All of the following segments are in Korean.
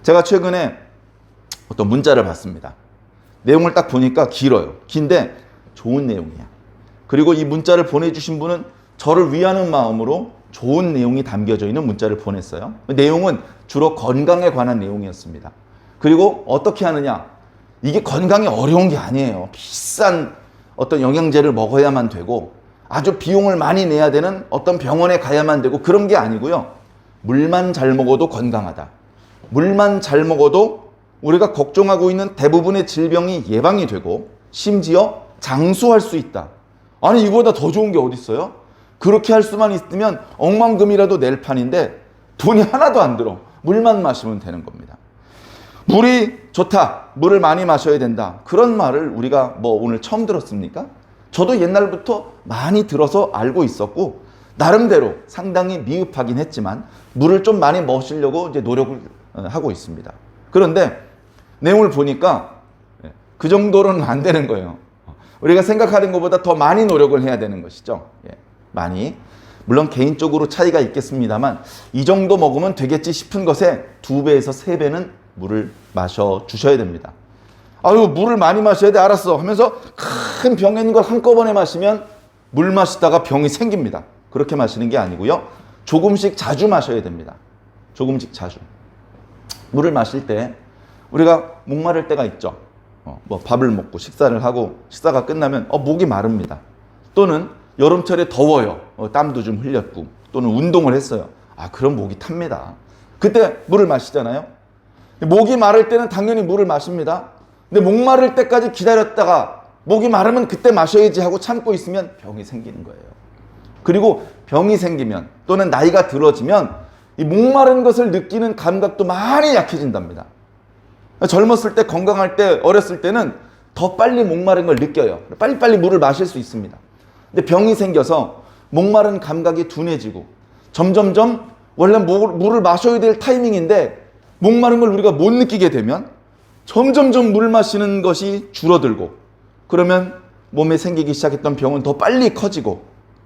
제가 최근에 어떤 문자를 받습니다. 내용을 딱 보니까 길어요. 긴데 좋은 내용이야. 그리고 이 문자를 보내주신 분은 저를 위하는 마음으로 좋은 내용이 담겨져 있는 문자를 보냈어요. 내용은 주로 건강에 관한 내용이었습니다. 그리고 어떻게 하느냐? 이게 건강이 어려운 게 아니에요. 비싼 어떤 영양제를 먹어야만 되고 아주 비용을 많이 내야 되는 어떤 병원에 가야만 되고 그런 게 아니고요. 물만 잘 먹어도 건강하다. 물만 잘 먹어도 우리가 걱정하고 있는 대부분의 질병이 예방이 되고 심지어 장수할 수 있다. 아니 이거보다 더 좋은 게 어디 있어요? 그렇게 할 수만 있으면 억만금이라도 낼 판인데 돈이 하나도 안 들어. 물만 마시면 되는 겁니다. 물이 좋다. 물을 많이 마셔야 된다. 그런 말을 우리가 뭐 오늘 처음 들었습니까? 저도 옛날부터 많이 들어서 알고 있었고 나름대로 상당히 미흡하긴 했지만 물을 좀 많이 마시려고 이제 노력을 하고 있습니다. 그런데 내용을 보니까 그 정도로는 안 되는 거예요. 우리가 생각하는 것보다 더 많이 노력을 해야 되는 것이죠. 많이. 물론 개인적으로 차이가 있겠습니다만 이 정도 먹으면 되겠지 싶은 것에 2배에서 3배는 물을 마셔 주셔야 됩니다. 아유 물을 많이 마셔야 돼 알았어 하면서 큰 병에 있는 걸 한꺼번에 마시면 물 마시다가 병이 생깁니다. 그렇게 마시는 게 아니고요. 조금씩 자주 마셔야 됩니다. 조금씩 자주. 물을 마실 때 우리가 목마를 때가 있죠. 뭐 밥을 먹고 식사를 하고 식사가 끝나면 목이 마릅니다. 또는 여름철에 더워요. 땀도 좀 흘렸고 또는 운동을 했어요. 그럼 목이 탑니다. 그때 물을 마시잖아요. 목이 마를 때는 당연히 물을 마십니다. 근데 목 마를 때까지 기다렸다가 목이 마르면 그때 마셔야지 하고 참고 있으면 병이 생기는 거예요. 그리고 병이 생기면 또는 나이가 들어지면 이 목마른 것을 느끼는 감각도 많이 약해진답니다. 젊었을 때 건강할 때 어렸을 때는 더 빨리 목마른 걸 느껴요. 빨리빨리 물을 마실 수 있습니다. 근데 병이 생겨서 목마른 감각이 둔해지고 점점점 원래 물을 마셔야 될 타이밍인데 목마른 걸 우리가 못 느끼게 되면 점점점 물 마시는 것이 줄어들고 그러면 몸에 생기기 시작했던 병은 더 빨리 커지고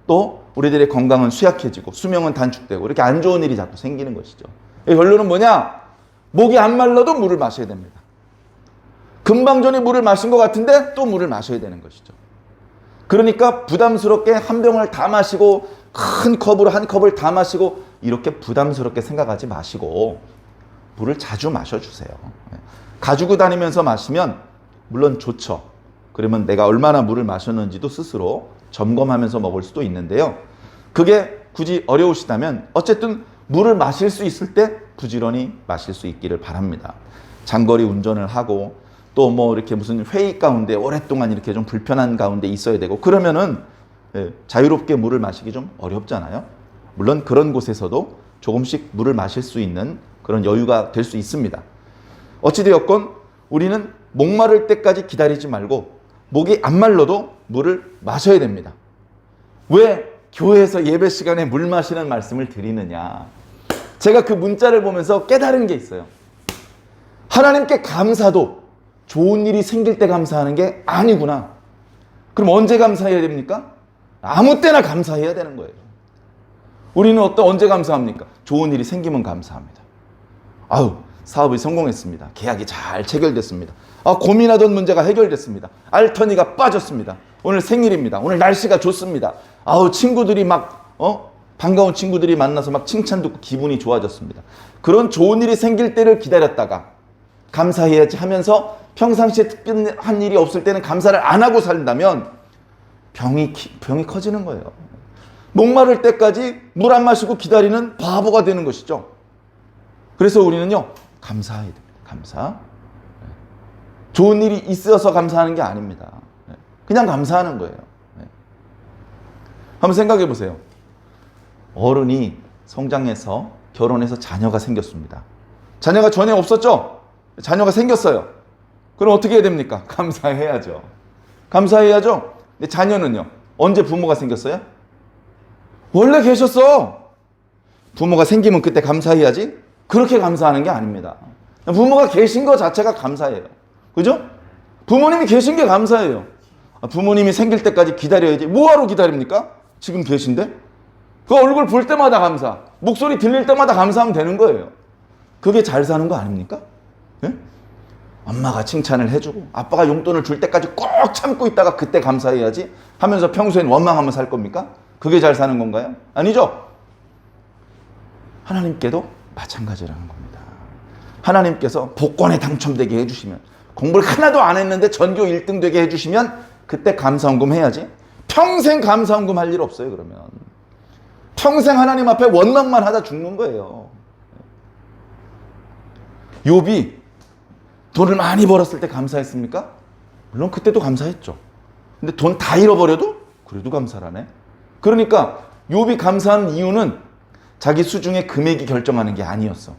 또 우리들의 건강은 쇠약해지고 수명은 단축되고 이렇게 안 좋은 일이 자꾸 생기는 것이죠. 결론은 뭐냐? 목이 안 말라도 물을 마셔야 됩니다. 금방 전에 물을 마신 것 같은데 또 물을 마셔야 되는 것이죠. 그러니까 부담스럽게 한 병을 다 마시고 큰 컵으로 한 컵을 다 마시고 이렇게 부담스럽게 생각하지 마시고 물을 자주 마셔주세요. 가지고 다니면서 마시면 물론 좋죠. 그러면 내가 얼마나 물을 마셨는지도 스스로 점검하면서 먹을 수도 있는데요. 그게 굳이 어려우시다면 어쨌든 물을 마실 수 있을 때 부지런히 마실 수 있기를 바랍니다. 장거리 운전을 하고 또 뭐 이렇게 무슨 회의 가운데 오랫동안 이렇게 좀 불편한 가운데 있어야 되고 그러면은 자유롭게 물을 마시기 좀 어렵잖아요. 물론 그런 곳에서도 조금씩 물을 마실 수 있는 그런 여유가 될 수 있습니다. 어찌되었건 우리는 목마를 때까지 기다리지 말고 목이 안 말라도 물을 마셔야 됩니다. 왜 교회에서 예배 시간에 물 마시는 말씀을 드리느냐? 제가 그 문자를 보면서 깨달은 게 있어요. 하나님께 감사도 좋은 일이 생길 때 감사하는 게 아니구나. 그럼 언제 감사해야 됩니까? 아무 때나 감사해야 되는 거예요. 우리는 언제 감사합니까? 좋은 일이 생기면 감사합니다. 사업이 성공했습니다. 계약이 잘 체결됐습니다. 고민하던 문제가 해결됐습니다. 알터니가 빠졌습니다. 오늘 생일입니다. 오늘 날씨가 좋습니다. 친구들이 반가운 친구들이 만나서 막 칭찬 듣고 기분이 좋아졌습니다. 그런 좋은 일이 생길 때를 기다렸다가 감사해야지 하면서 평상시에 특별한 일이 없을 때는 감사를 안 하고 산다면 병이 커지는 거예요. 목마를 때까지 물 안 마시고 기다리는 바보가 되는 것이죠. 그래서 우리는요, 감사해야 됩니다. 감사. 좋은 일이 있어서 감사하는 게 아닙니다. 그냥 감사하는 거예요. 한번 생각해 보세요. 어른이 성장해서 결혼해서 자녀가 생겼습니다. 자녀가 전에 없었죠? 자녀가 생겼어요. 그럼 어떻게 해야 됩니까? 감사해야죠. 감사해야죠. 근데 자녀는요? 언제 부모가 생겼어요? 원래 계셨어. 부모가 생기면 그때 감사해야지. 그렇게 감사하는 게 아닙니다. 부모가 계신 것 자체가 감사해요. 그죠? 부모님이 계신 게 감사해요. 부모님이 생길 때까지 기다려야지. 뭐하러 기다립니까? 지금 계신데? 그 얼굴 볼 때마다 감사. 목소리 들릴 때마다 감사하면 되는 거예요. 그게 잘 사는 거 아닙니까? 예? 엄마가 칭찬을 해주고 아빠가 용돈을 줄 때까지 꼭 참고 있다가 그때 감사해야지 하면서 평소엔 원망하며 살 겁니까? 그게 잘 사는 건가요? 아니죠. 하나님께도 마찬가지라는 겁니다. 하나님께서 복권에 당첨되게 해주시면, 공부를 하나도 안 했는데 전교 1등 되게 해주시면 그때 감사헌금 해야지. 평생 감사헌금 할 일 없어요. 그러면 평생 하나님 앞에 원망만 하다 죽는 거예요. 욥이 돈을 많이 벌었을 때 감사했습니까? 물론 그때도 감사했죠. 근데 돈 다 잃어버려도 그래도 감사라네. 그러니까 욥이 감사한 이유는 자기 수중의 금액이 결정하는 게 아니었어.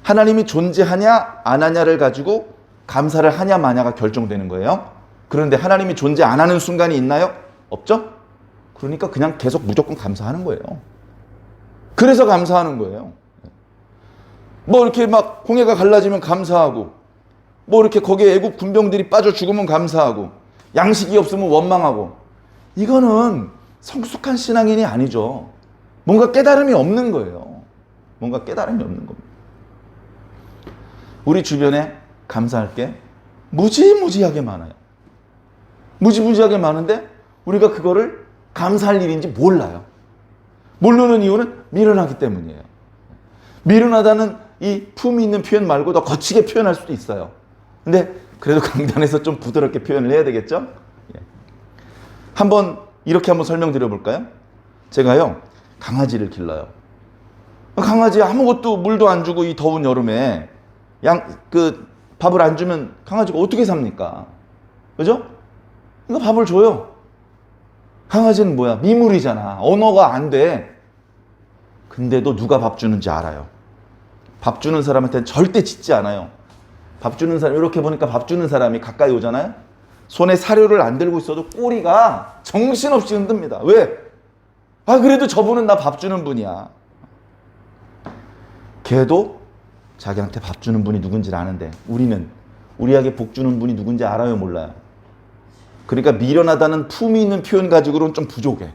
하나님이 존재하냐 안 하냐를 가지고 감사를 하냐 마냐가 결정되는 거예요. 그런데 하나님이 존재 안 하는 순간이 있나요? 없죠? 그러니까 그냥 계속 무조건 감사하는 거예요. 그래서 감사하는 거예요. 뭐 이렇게 막 홍해가 갈라지면 감사하고, 뭐 이렇게 거기에 애국 군병들이 빠져 죽으면 감사하고, 양식이 없으면 원망하고, 이거는 성숙한 신앙인이 아니죠. 뭔가 깨달음이 없는 거예요. 뭔가 깨달음이 없는 겁니다. 우리 주변에 감사할 게 무지무지하게 많아요. 무지무지하게 많은데 우리가 그거를 감사할 일인지 몰라요. 모르는 이유는 미련하기 때문이에요. 미련하다는 이 품이 있는 표현 말고 더 거치게 표현할 수도 있어요. 근데 그래도 강단에서 좀 부드럽게 표현을 해야 되겠죠? 한번 이렇게 한번 설명드려 볼까요? 제가요, 강아지를 길러요. 강아지 아무것도 물도 안 주고 이 더운 여름에 밥을 안 주면 강아지가 어떻게 삽니까? 그죠? 그러니까 밥을 줘요. 강아지는 뭐야? 미물이잖아. 언어가 안 돼. 근데도 누가 밥 주는지 알아요. 밥 주는 사람한테는 절대 짖지 않아요. 밥 주는 사람, 이렇게 보니까 밥 주는 사람이 가까이 오잖아요. 손에 사료를 안 들고 있어도 꼬리가 정신없이 흔듭니다. 왜? 그래도 저분은 나 밥 주는 분이야. 걔도 자기한테 밥 주는 분이 누군지 아는데 우리에게 복 주는 분이 누군지 알아요, 몰라요? 그러니까 미련하다는 품이 있는 표현 가지고는 좀 부족해.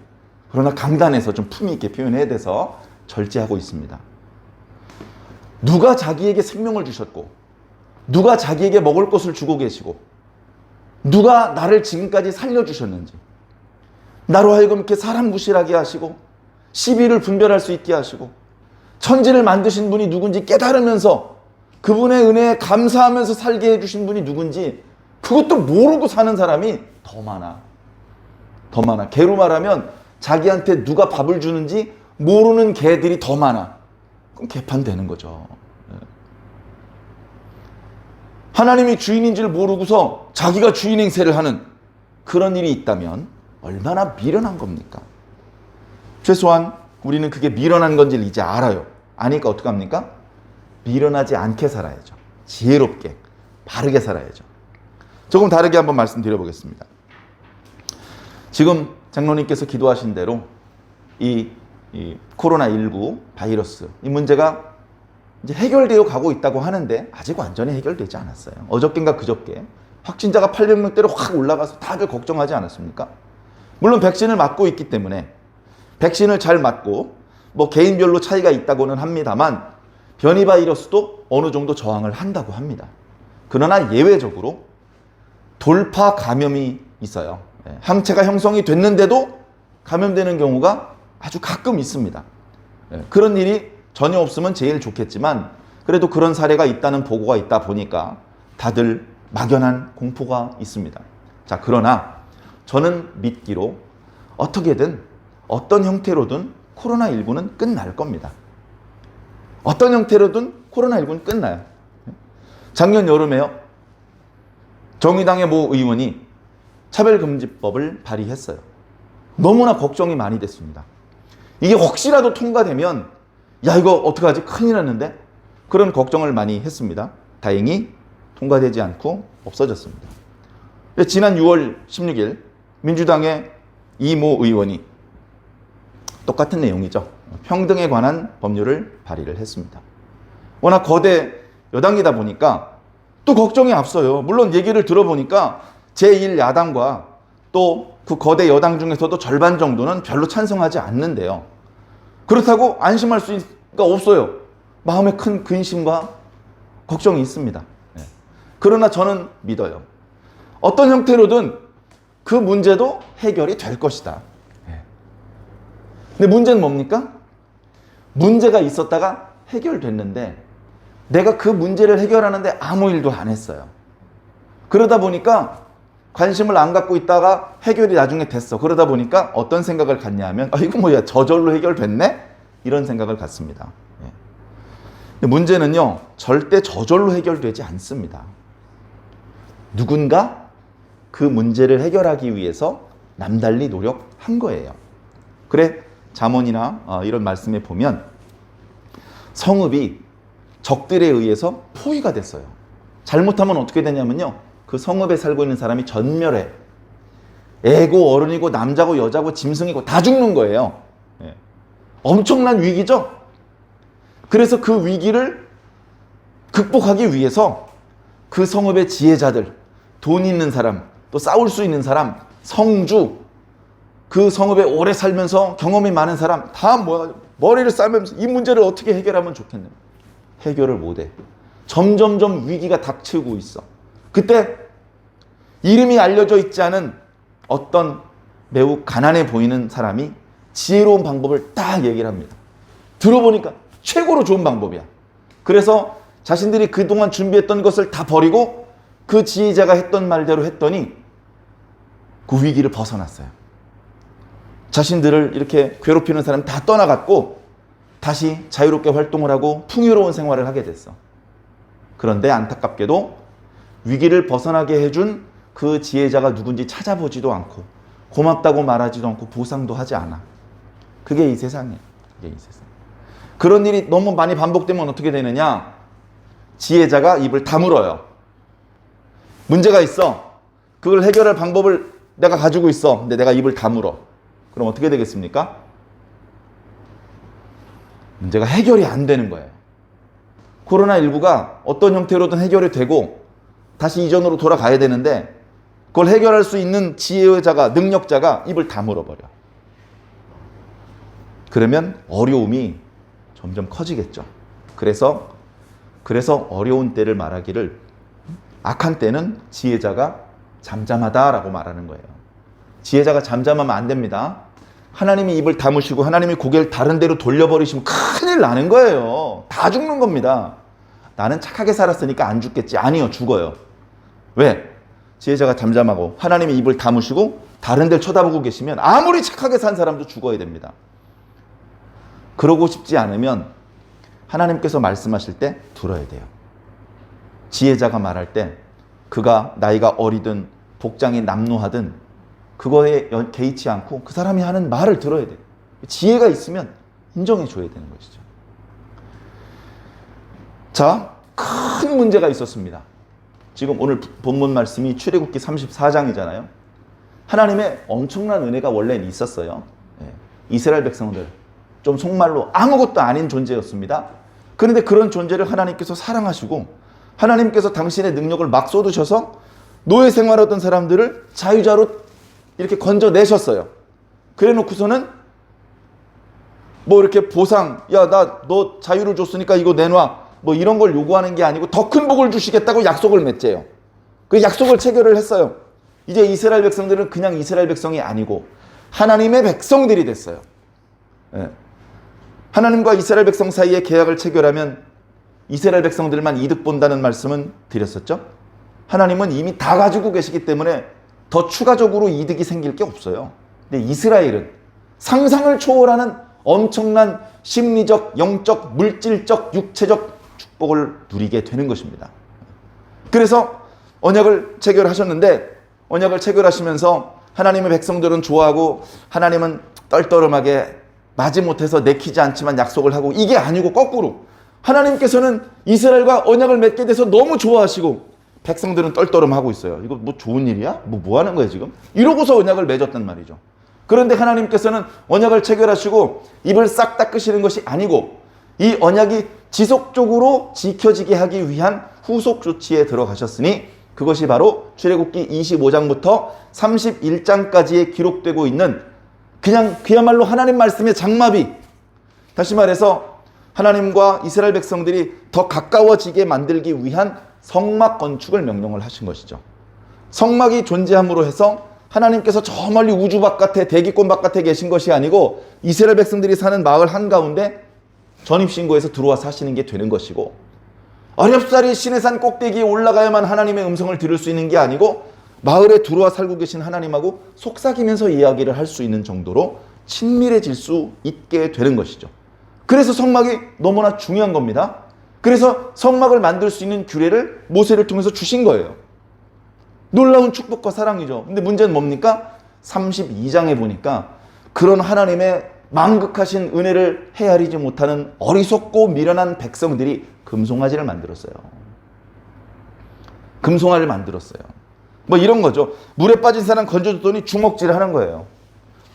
그러나 강단에서 좀 품이 있게 표현해야 돼서 절제하고 있습니다. 누가 자기에게 생명을 주셨고, 누가 자기에게 먹을 것을 주고 계시고, 누가 나를 지금까지 살려주셨는지, 나로 하여금 이렇게 사람 무실하게 하시고 시비를 분별할 수 있게 하시고 천지를 만드신 분이 누군지 깨달으면서 그분의 은혜에 감사하면서 살게 해주신 분이 누군지 그것도 모르고 사는 사람이 더 많아. 더 많아. 개로 말하면 자기한테 누가 밥을 주는지 모르는 개들이 더 많아. 그럼 개판되는 거죠. 하나님이 주인인지를 모르고서 자기가 주인 행세를 하는 그런 일이 있다면 얼마나 미련한 겁니까? 최소한 우리는 그게 미련한 건지를 이제 알아요. 아니까 어떡합니까? 미련하지 않게 살아야죠. 지혜롭게, 바르게 살아야죠. 조금 다르게 한번 말씀드려보겠습니다. 지금 장로님께서 기도하신 대로 이 코로나19 바이러스, 이 문제가 이제 해결되어 가고 있다고 하는데 아직 완전히 해결되지 않았어요. 어저께인가 그저께 확진자가 800명대로 확 올라가서 다들 걱정하지 않았습니까? 물론 백신을 맞고 있기 때문에 백신을 잘 맞고 뭐 개인별로 차이가 있다고는 합니다만 변이 바이러스도 어느 정도 저항을 한다고 합니다. 그러나 예외적으로 돌파 감염이 있어요. 항체가 형성이 됐는데도 감염되는 경우가 아주 가끔 있습니다. 그런 일이 전혀 없으면 제일 좋겠지만 그래도 그런 사례가 있다는 보고가 있다 보니까 다들 막연한 공포가 있습니다. 자, 그러나 저는 믿기로 어떻게든 어떤 형태로든 코로나19는 끝날 겁니다. 어떤 형태로든 코로나19는 끝나요. 작년 여름에요. 정의당의 모 의원이 차별금지법을 발의했어요. 너무나 걱정이 많이 됐습니다. 이게 혹시라도 통과되면 야, 이거 어떡하지? 큰일 났는데? 그런 걱정을 많이 했습니다. 다행히 통과되지 않고 없어졌습니다. 지난 6월 16일 민주당의 이모 의원이 똑같은 내용이죠. 평등에 관한 법률을 발의를 했습니다. 워낙 거대 여당이다 보니까 또 걱정이 앞서요. 물론 얘기를 들어보니까 제1야당과 또 그 거대 여당 중에서도 절반 정도는 별로 찬성하지 않는데요. 그렇다고 안심할 수가 없어요. 마음에 큰 근심과 걱정이 있습니다. 그러나 저는 믿어요. 어떤 형태로든 그 문제도 해결이 될 것이다. 근데 문제는 뭡니까? 문제가 있었다가 해결됐는데 내가 그 문제를 해결하는데 아무 일도 안 했어요. 그러다 보니까 관심을 안 갖고 있다가 해결이 나중에 됐어. 그러다 보니까 어떤 생각을 갖냐 하면 이거 뭐야, 저절로 해결됐네? 이런 생각을 갖습니다. 근데 문제는요, 절대 저절로 해결되지 않습니다. 누군가 그 문제를 해결하기 위해서 남달리 노력한 거예요. 그래, 잠언이나 이런 말씀에 보면 성읍이 적들에 의해서 포위가 됐어요. 잘못하면 어떻게 되냐면요, 그 성읍에 살고 있는 사람이 전멸해. 애고 어른이고 남자고 여자고 짐승이고 다 죽는 거예요. 엄청난 위기죠. 그래서 그 위기를 극복하기 위해서 그 성읍의 지혜자들, 돈 있는 사람, 또 싸울 수 있는 사람, 성주, 그 성읍에 오래 살면서 경험이 많은 사람 다 머리를 싸면서 이 문제를 어떻게 해결하면 좋겠냐. 해결을 못해. 점점점 위기가 닥치고 있어. 그때 이름이 알려져 있지 않은 어떤 매우 가난해 보이는 사람이 지혜로운 방법을 딱 얘기를 합니다. 들어보니까 최고로 좋은 방법이야. 그래서 자신들이 그동안 준비했던 것을 다 버리고 그 지혜자가 했던 말대로 했더니 그 위기를 벗어났어요. 자신들을 이렇게 괴롭히는 사람 다 떠나갔고 다시 자유롭게 활동을 하고 풍요로운 생활을 하게 됐어. 그런데 안타깝게도 위기를 벗어나게 해준 그 지혜자가 누군지 찾아보지도 않고 고맙다고 말하지도 않고 보상도 하지 않아. 그게 이 세상이에요. 그게 이 세상. 그런 일이 너무 많이 반복되면 어떻게 되느냐? 지혜자가 입을 다물어요. 문제가 있어. 그걸 해결할 방법을 내가 가지고 있어. 근데 내가 입을 다물어. 그럼 어떻게 되겠습니까? 문제가 해결이 안 되는 거예요. 코로나19가 어떤 형태로든 해결이 되고 다시 이전으로 돌아가야 되는데 그걸 해결할 수 있는 지혜자가, 능력자가 입을 다물어버려. 그러면 어려움이 점점 커지겠죠. 그래서 어려운 때를 말하기를 악한 때는 지혜자가 잠잠하다라고 말하는 거예요. 지혜자가 잠잠하면 안 됩니다. 하나님이 입을 다무시고 하나님이 고개를 다른 데로 돌려버리시면 큰일 나는 거예요. 다 죽는 겁니다. 나는 착하게 살았으니까 안 죽겠지. 아니요, 죽어요. 왜? 지혜자가 잠잠하고 하나님이 입을 다무시고 다른 데를 쳐다보고 계시면 아무리 착하게 산 사람도 죽어야 됩니다. 그러고 싶지 않으면 하나님께서 말씀하실 때 들어야 돼요. 지혜자가 말할 때 그가 나이가 어리든 복장이 남루하든 그거에 개의치 않고 그 사람이 하는 말을 들어야 돼요. 지혜가 있으면 인정해 줘야 되는 것이죠. 자, 큰 문제가 있었습니다. 지금 오늘 본문 말씀이 출애굽기 34장이잖아요. 하나님의 엄청난 은혜가 원래는 있었어요. 이스라엘 백성들, 좀 속말로 아무것도 아닌 존재였습니다. 그런데 그런 존재를 하나님께서 사랑하시고 하나님께서 당신의 능력을 막 쏟으셔서 노예 생활하던 사람들을 자유자로 이렇게 건져내셨어요. 그래 놓고서는 뭐 이렇게 보상, 야, 너 자유를 줬으니까 이거 내놔, 뭐 이런 걸 요구하는 게 아니고 더 큰 복을 주시겠다고 약속을 맺재요. 그 약속을 체결을 했어요. 이제 이스라엘 백성들은 그냥 이스라엘 백성이 아니고 하나님의 백성들이 됐어요. 하나님과 이스라엘 백성 사이에 계약을 체결하면 이스라엘 백성들만 이득 본다는 말씀은 드렸었죠. 하나님은 이미 다 가지고 계시기 때문에 더 추가적으로 이득이 생길 게 없어요. 근데 이스라엘은 상상을 초월하는 엄청난 심리적, 영적, 물질적, 육체적 축복을 누리게 되는 것입니다. 그래서 언약을 체결하셨는데 언약을 체결하시면서 하나님의 백성들은 좋아하고 하나님은 떨떠름하게 마지못해서 내키지 않지만 약속을 하고 이게 아니고 거꾸로 하나님께서는 이스라엘과 언약을 맺게 돼서 너무 좋아하시고 백성들은 떨떠름하고 있어요. 이거 뭐 좋은 일이야? 뭐 하는 거야 지금? 이러고서 언약을 맺었단 말이죠. 그런데 하나님께서는 언약을 체결하시고 입을 싹 닦으시는 것이 아니고 이 언약이 지속적으로 지켜지게 하기 위한 후속 조치에 들어가셨으니 그것이 바로 출애굽기 25장부터 31장까지에 기록되고 있는 그냥 그야말로 하나님 말씀의 장마비, 다시 말해서 하나님과 이스라엘 백성들이 더 가까워지게 만들기 위한 성막 건축을 명령을 하신 것이죠. 성막이 존재함으로 해서 하나님께서 저 멀리 우주 바깥에, 대기권 바깥에 계신 것이 아니고 이스라엘 백성들이 사는 마을 한가운데 전입신고에서 들어와 사시는 게 되는 것이고, 어렵사리 시내산 꼭대기에 올라가야만 하나님의 음성을 들을 수 있는 게 아니고 마을에 들어와 살고 계신 하나님하고 속삭이면서 이야기를 할 수 있는 정도로 친밀해질 수 있게 되는 것이죠. 그래서 성막이 너무나 중요한 겁니다. 그래서 성막을 만들 수 있는 규례를 모세를 통해서 주신 거예요. 놀라운 축복과 사랑이죠. 근데 문제는 뭡니까? 32장에 보니까 그런 하나님의 만극하신 은혜를 헤아리지 못하는 어리석고 미련한 백성들이 금송아지를 만들었어요. 금송아지를 만들었어요. 뭐 이런 거죠. 물에 빠진 사람 건져줬더니 주먹질 하는 거예요.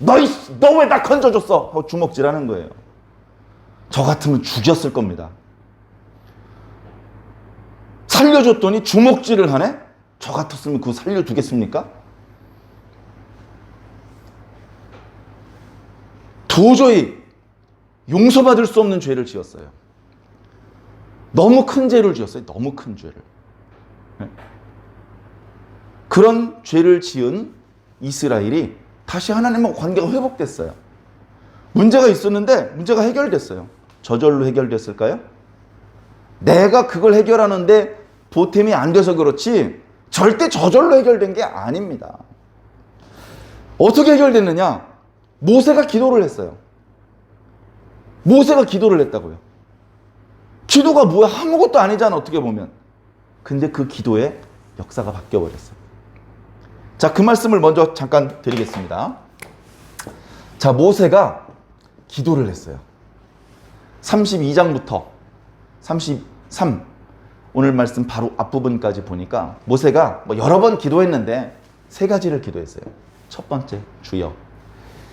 너 왜 나 건져줬어? 하고 주먹질 하는 거예요. 저 같으면 죽였을 겁니다. 살려줬더니 주먹질을 하네? 저 같았으면 그거 살려두겠습니까? 도저히 용서받을 수 없는 죄를 지었어요. 너무 큰 죄를 지었어요. 너무 큰 죄를. 그런 죄를 지은 이스라엘이 다시 하나님과 관계가 회복됐어요. 문제가 있었는데 문제가 해결됐어요. 저절로 해결됐을까요? 내가 그걸 해결하는데 보탬이 안 돼서 그렇지 절대 저절로 해결된 게 아닙니다. 어떻게 해결됐느냐? 모세가 기도를 했어요. 모세가 기도를 했다고요. 기도가 뭐야? 아무것도 아니잖아, 어떻게 보면. 근데 그 기도에 역사가 바뀌어버렸어요. 자, 그 말씀을 먼저 잠깐 드리겠습니다. 자, 모세가 기도를 했어요. 32장부터 33, 오늘 말씀 바로 앞부분까지 보니까 모세가 뭐 여러 번 기도했는데 세 가지를 기도했어요. 첫 번째, 주여,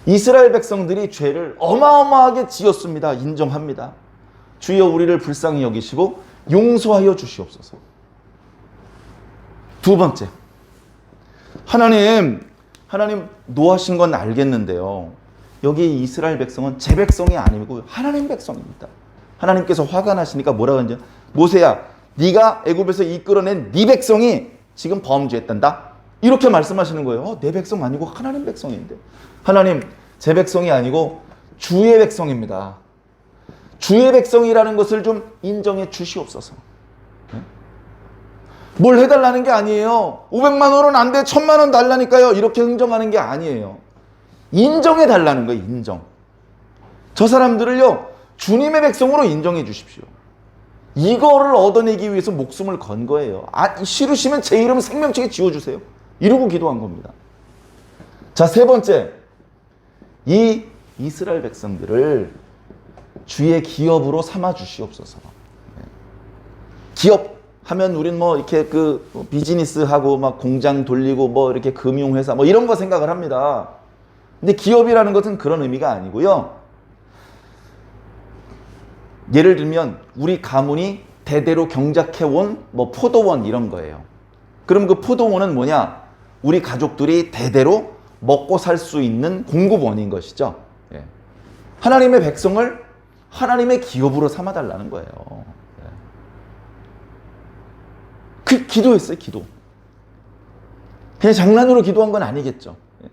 이스라엘 백성들이 죄를 어마어마하게 지었습니다. 인정합니다. 주여, 우리를 불쌍히 여기시고 용서하여 주시옵소서. 두 번째, 하나님 노하신 건 알겠는데요, 여기 이스라엘 백성은 제 백성이 아니고 하나님 백성입니다. 하나님께서 화가 나시니까 뭐라 그러죠? 모세야, 네가 애굽에서 이끌어낸 네 백성이 지금 범죄했단다, 이렇게 말씀하시는 거예요. 내 백성 아니고 하나님 백성인데. 하나님, 제 백성이 아니고 주의 백성입니다. 주의 백성이라는 것을 좀 인정해 주시옵소서. 뭘 해달라는 게 아니에요. 500만 원은 안 돼, 1000만 원 달라니까요, 이렇게 흥정하는 게 아니에요. 인정해 달라는 거예요. 인정. 저 사람들을요, 주님의 백성으로 인정해 주십시오. 이거를 얻어내기 위해서 목숨을 건 거예요. 싫으시면 제 이름 생명책에 지워주세요. 이러고 기도한 겁니다. 자, 세 번째, 이 이스라엘 백성들을 주의 기업으로 삼아 주시옵소서. 기업 하면 우린 뭐 이렇게 그 비즈니스 하고 막 공장 돌리고 뭐 이렇게 금융회사 뭐 이런 거 생각을 합니다. 근데 기업이라는 것은 그런 의미가 아니고요. 예를 들면 우리 가문이 대대로 경작해온 뭐 포도원 이런 거예요. 그럼 그 포도원은 뭐냐? 우리 가족들이 대대로 먹고 살 수 있는 공급원인 것이죠. 예. 하나님의 백성을 하나님의 기업으로 삼아달라는 거예요. 예. 그 기도했어요, 기도. 그냥 장난으로 기도한 건 아니겠죠. 예.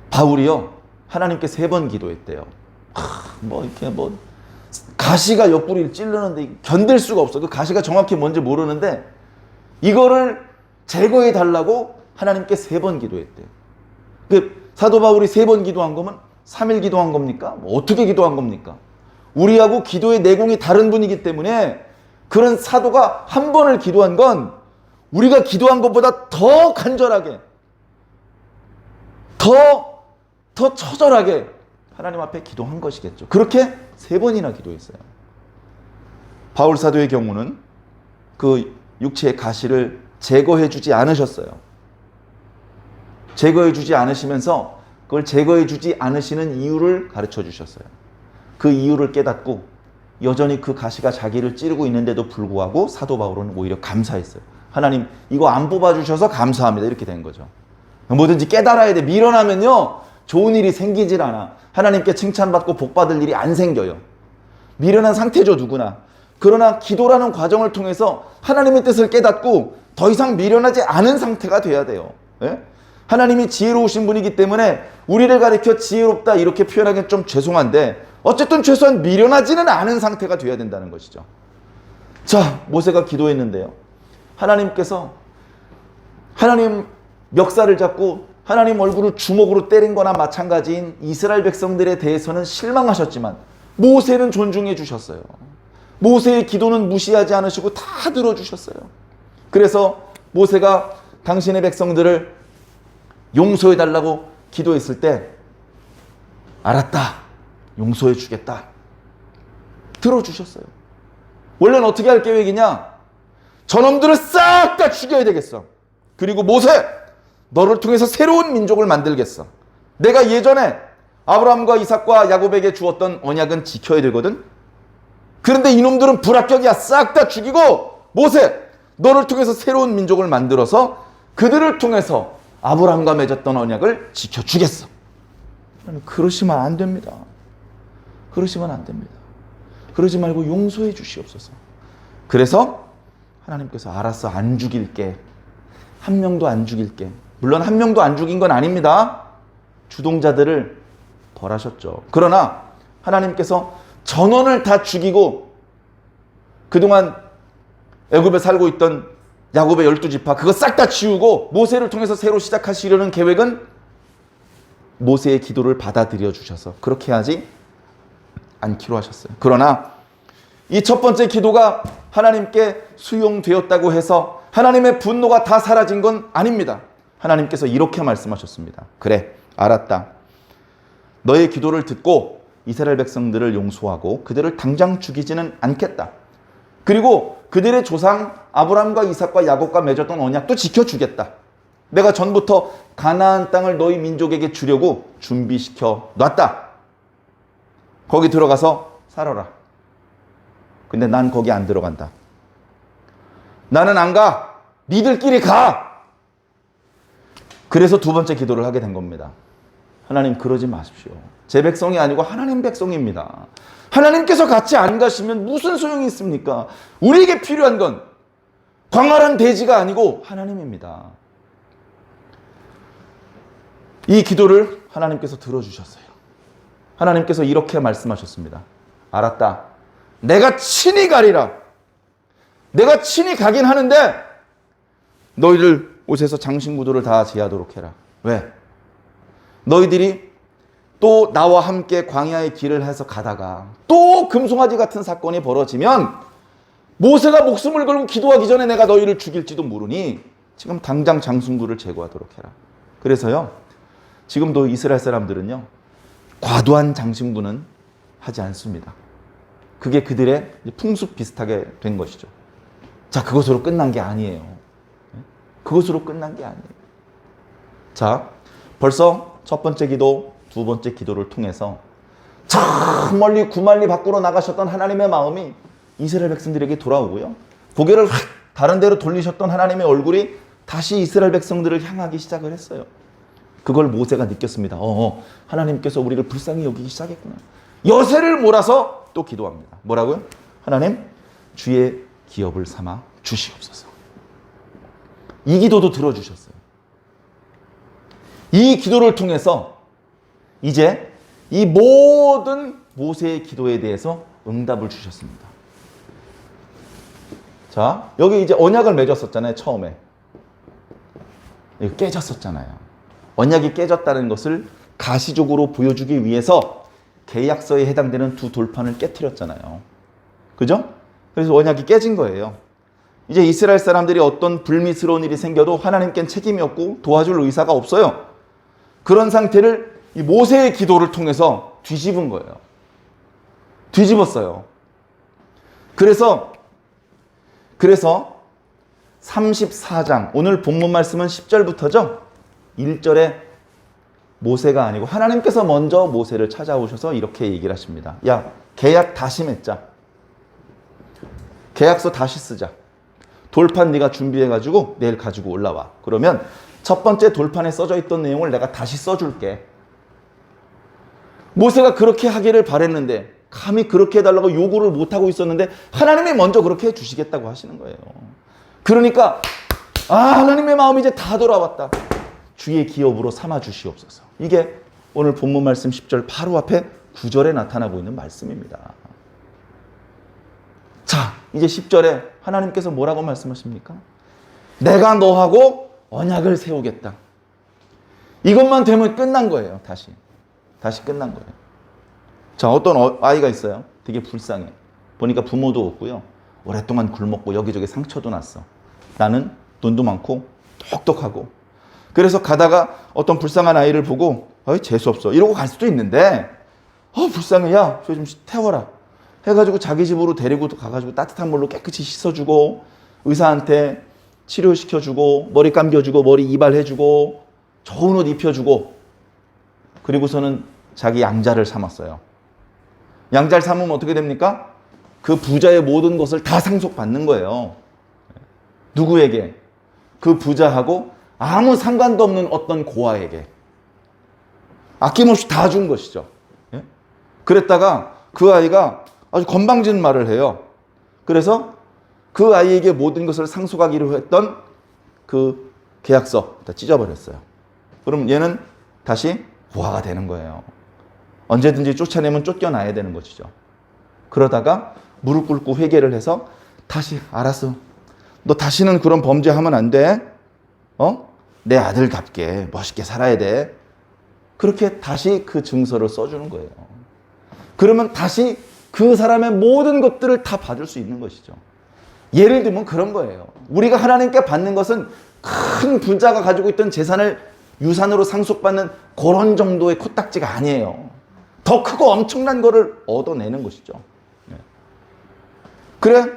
바울이요, 하나님께 3번 기도했대요. 뭐 이렇게 뭐 가시가 옆구리를 찌르는데 견딜 수가 없어. 그 가시가 정확히 뭔지 모르는데 이거를 제거해 달라고 하나님께 3번 기도했대요. 그 사도 바울이 3번 기도한 거면 3일 기도한 겁니까? 뭐 어떻게 기도한 겁니까? 우리하고 기도의 내공이 다른 분이기 때문에 그런 사도가 한 번을 기도한 건 우리가 기도한 것보다 더 간절하게, 더 처절하게 하나님 앞에 기도한 것이겠죠. 그렇게 3번이나 기도했어요. 바울 사도의 경우는 그 육체의 가시를 제거해 주지 않으셨어요. 제거해 주지 않으시면서 그걸 제거해 주지 않으시는 이유를 가르쳐 주셨어요. 그 이유를 깨닫고 여전히 그 가시가 자기를 찌르고 있는데도 불구하고 사도 바울은 오히려 감사했어요. 하나님, 이거 안 뽑아주셔서 감사합니다. 이렇게 된 거죠. 뭐든지 깨달아야 돼. 미련하면요, 좋은 일이 생기질 않아. 하나님께 칭찬받고 복받을 일이 안 생겨요. 미련한 상태죠, 누구나. 그러나 기도라는 과정을 통해서 하나님의 뜻을 깨닫고 더 이상 미련하지 않은 상태가 돼야 돼요. 예? 하나님이 지혜로우신 분이기 때문에 우리를 가리켜 지혜롭다 이렇게 표현하기는 좀 죄송한데 어쨌든 최소한 미련하지는 않은 상태가 돼야 된다는 것이죠. 자, 모세가 기도했는데요. 하나님께서 하나님 멱살을 잡고 하나님 얼굴을 주먹으로 때린 거나 마찬가지인 이스라엘 백성들에 대해서는 실망하셨지만 모세는 존중해 주셨어요. 모세의 기도는 무시하지 않으시고 다 들어주셨어요. 그래서 모세가 당신의 백성들을 용서해 달라고 기도했을 때 알았다, 용서해 주겠다, 들어주셨어요. 원래는 어떻게 할 계획이냐? 저놈들을 싹 다 죽여야 되겠어. 그리고 모세, 너를 통해서 새로운 민족을 만들겠어. 내가 예전에 아브라함과 이삭과 야곱에게 주었던 언약은 지켜야 되거든. 그런데 이놈들은 불합격이야. 싹 다 죽이고 모세, 너를 통해서 새로운 민족을 만들어서 그들을 통해서 아브라함과 맺었던 언약을 지켜주겠어. 그러시면 안 됩니다. 그러시면 안 됩니다. 그러지 말고 용서해 주시옵소서. 그래서 하나님께서 알았어, 안 죽일게. 한 명도 안 죽일게. 물론 한 명도 안 죽인 건 아닙니다. 주동자들을 벌하셨죠. 그러나 하나님께서 전원을 다 죽이고 그동안 애굽에 살고 있던 야곱의 12지파 그거 싹 다 지우고 모세를 통해서 새로 시작하시려는 계획은 모세의 기도를 받아들여 주셔서 그렇게 하지 않기로 하셨어요. 그러나 이 첫 번째 기도가 하나님께 수용되었다고 해서 하나님의 분노가 다 사라진 건 아닙니다. 하나님께서 이렇게 말씀하셨습니다. 그래, 알았다. 너의 기도를 듣고 이스라엘 백성들을 용서하고 그들을 당장 죽이지는 않겠다. 그리고 그들의 조상 아브라함과 이삭과 야곱과 맺었던 언약도 지켜주겠다. 내가 전부터 가나안 땅을 너희 민족에게 주려고 준비시켜 놨다. 거기 들어가서 살아라. 근데 난 거기 안 들어간다. 나는 안 가. 니들끼리 가. 그래서 두 번째 기도를 하게 된 겁니다. 하나님, 그러지 마십시오. 제 백성이 아니고 하나님 백성입니다. 하나님께서 같이 안 가시면 무슨 소용이 있습니까? 우리에게 필요한 건 광활한 대지가 아니고 하나님입니다. 이 기도를 하나님께서 들어주셨어요. 하나님께서 이렇게 말씀하셨습니다. 알았다. 내가 친히 가리라. 내가 친히 가긴 하는데 너희들 옷에서 장신구두를 다 제하도록 해라. 왜? 너희들이 또 나와 함께 광야의 길을 해서 가다가 또 금송아지 같은 사건이 벌어지면 모세가 목숨을 걸고 기도하기 전에 내가 너희를 죽일지도 모르니 지금 당장 장신구를 제거하도록 해라. 그래서요, 지금도 이스라엘 사람들은요, 과도한 장신구는 하지 않습니다. 그게 그들의 풍습 비슷하게 된 것이죠. 자, 그것으로 끝난 게 아니에요. 그것으로 끝난 게 아니에요. 자, 벌써 첫 번째 기도, 두 번째 기도를 통해서 저 멀리 구만리 밖으로 나가셨던 하나님의 마음이 이스라엘 백성들에게 돌아오고요. 고개를 확 다른 데로 돌리셨던 하나님의 얼굴이 다시 이스라엘 백성들을 향하기 시작을 했어요. 그걸 모세가 느꼈습니다. 하나님께서 우리를 불쌍히 여기기 시작했구나. 여세를 몰아서 또 기도합니다. 뭐라고요? 하나님, 주의 기업을 삼아 주시옵소서. 이 기도도 들어주셨어요. 이 기도를 통해서 이제 이 모든 모세의 기도에 대해서 응답을 주셨습니다. 자, 여기 이제 언약을 맺었었잖아요, 처음에. 이거 깨졌었잖아요. 언약이 깨졌다는 것을 가시적으로 보여주기 위해서 계약서에 해당되는 두 돌판을 깨트렸잖아요. 그죠? 그래서 언약이 깨진 거예요. 이제 이스라엘 사람들이 어떤 불미스러운 일이 생겨도 하나님께는 책임이 없고 도와줄 의사가 없어요. 그런 상태를 이 모세의 기도를 통해서 뒤집은 거예요. 뒤집었어요. 그래서 34장, 오늘 본문 말씀은 10절부터죠. 1절에 모세가 아니고 하나님께서 먼저 모세를 찾아오셔서 이렇게 얘기를 하십니다. 야, 계약 다시 맺자. 계약서 다시 쓰자. 돌판 네가 준비해가지고 내일 가지고 올라와. 그러면 첫 번째 돌판에 써져 있던 내용을 내가 다시 써줄게. 모세가 그렇게 하기를 바랬는데 감히 그렇게 해달라고 요구를 못하고 있었는데 하나님이 먼저 그렇게 해주시겠다고 하시는 거예요. 그러니까 하나님의 마음이 이제 다 돌아왔다. 주의 기업으로 삼아 주시옵소서. 이게 오늘 본문 말씀 10절 바로 앞에 9절에 나타나고 있는 말씀입니다. 자, 이제 10절에 하나님께서 뭐라고 말씀하십니까? 내가 너하고 언약을 세우겠다. 이것만 되면 끝난 거예요. 다시 끝난 거예요. 자, 어떤 아이가 있어요. 되게 불쌍해. 보니까 부모도 없고요. 오랫동안 굶었고 여기저기 상처도 났어. 나는 돈도 많고 똑똑하고. 그래서 가다가 어떤 불쌍한 아이를 보고 재수없어 이러고 갈 수도 있는데 불쌍해. 야, 저 좀 태워라. 해가지고 자기 집으로 데리고 가가지고 따뜻한 물로 깨끗이 씻어주고 의사한테 치료시켜주고 머리 감겨주고 머리 이발해주고 좋은 옷 입혀주고 그리고서는 자기 양자를 삼았어요. 양자를 삼으면 어떻게 됩니까? 그 부자의 모든 것을 다 상속받는 거예요. 누구에게? 그 부자하고 아무 상관도 없는 어떤 고아에게. 아낌없이 다 준 것이죠. 그랬다가 그 아이가 아주 건방진 말을 해요. 그래서 그 아이에게 모든 것을 상속하기로 했던 그 계약서 다 찢어버렸어요. 그럼 얘는 다시 부하가 되는 거예요. 언제든지 쫓아내면 쫓겨나야 되는 것이죠. 그러다가 무릎 꿇고 회개를 해서 다시 알았어. 너 다시는 그런 범죄하면 안 돼. 내 아들답게 멋있게 살아야 돼. 그렇게 다시 그 증서를 써주는 거예요. 그러면 다시 그 사람의 모든 것들을 다 받을 수 있는 것이죠. 예를 들면 그런 거예요. 우리가 하나님께 받는 것은 큰 부자가 가지고 있던 재산을 유산으로 상속받는 그런 정도의 코딱지가 아니에요. 더 크고 엄청난 거를 얻어내는 것이죠. 그래?